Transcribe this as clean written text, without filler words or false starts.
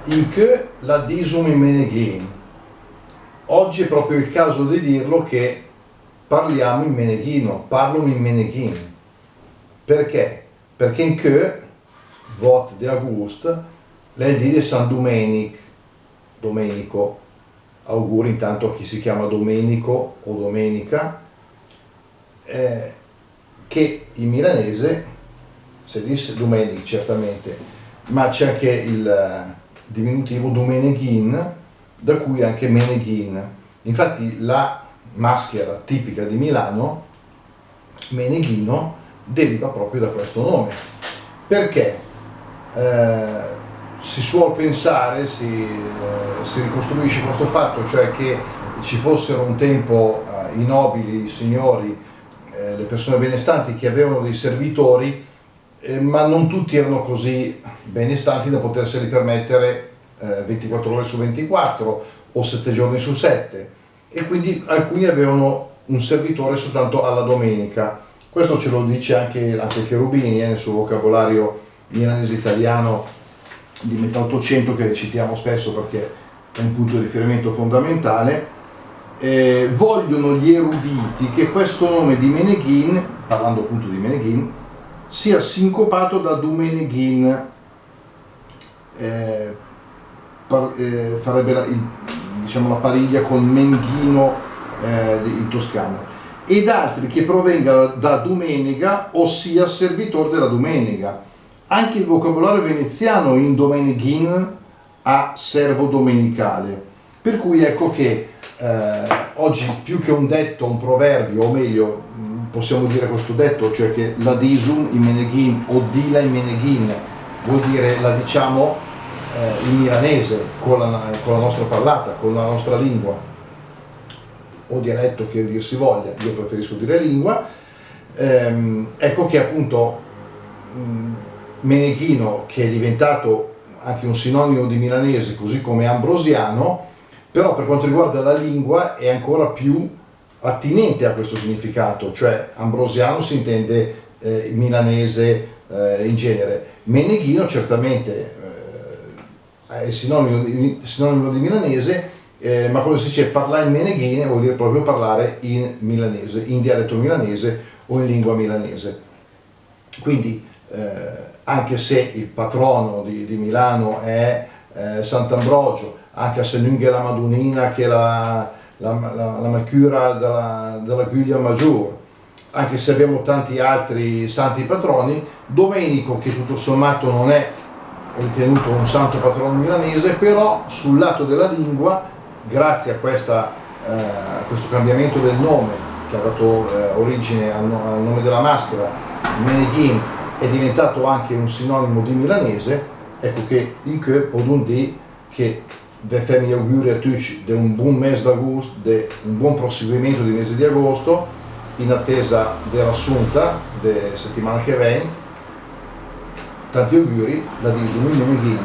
in che la disum in Meneghin. Oggi è proprio il caso di dirlo che parliamo in meneghino, parlo in Meneghin. Perché? Perché in che, vot di August, lei di San Domenico, auguri intanto a chi si chiama Domenico o Domenica, che in milanese si dice Domenic certamente, ma c'è anche il diminutivo Domeneghin, da cui anche Meneghin. Infatti la maschera tipica di Milano, Meneghino, deriva proprio da questo nome. Perché? Si suol pensare, si ricostruisce questo fatto, cioè che ci fossero un tempo i nobili, i signori, le persone benestanti che avevano dei servitori, ma non tutti erano così benestanti da poterseli permettere 24 ore su 24 o 7 giorni su 7, e quindi alcuni avevano un servitore soltanto alla domenica. Questo ce lo dice anche Cherubini nel suo vocabolario milanese italiano di metà 800, che citiamo spesso perché è un punto di riferimento fondamentale. Vogliono gli eruditi che questo nome di Meneghin, parlando appunto di Meneghin, sia sincopato da Dumeneghin, farebbe la pariglia con Menghino in toscano, ed altri che provenga da Domenica, ossia servitore della domenica. Anche il vocabolario veneziano in Domeneghin ha servo domenicale, per cui ecco che oggi più che un detto, un proverbio, o meglio possiamo dire questo detto, cioè che la disum in Meneghin o dila in Meneghin vuol dire la diciamo in milanese, con la nostra parlata, con la nostra lingua o dialetto che dir si voglia, io preferisco dire lingua. Ecco che appunto Meneghino, che è diventato anche un sinonimo di milanese, così come ambrosiano, però per quanto riguarda la lingua è ancora più attinente a questo significato, cioè ambrosiano si intende milanese in genere. Meneghino certamente è sinonimo di milanese, ma quando si dice parlare in Meneghin vuol dire proprio parlare in milanese, in dialetto milanese o in lingua milanese. Quindi anche se il patrono di Milano è Sant'Ambrogio, anche se non è la Madonnina che è la macura della Guglia Maggiore, anche se abbiamo tanti altri santi patroni, Domenico, che tutto sommato non è ritenuto un santo patrono milanese, però sul lato della lingua, grazie a questo cambiamento del nome che ha dato origine al nome della maschera, Meneghin, è diventato anche un sinonimo di milanese. Ecco che in che podun di che vi fai gli auguri a tutti di un buon mese d'agosto, di un buon proseguimento di mese di agosto, in attesa dell'assunta della settimana che viene. Tanti auguri da Disum in Meneghin.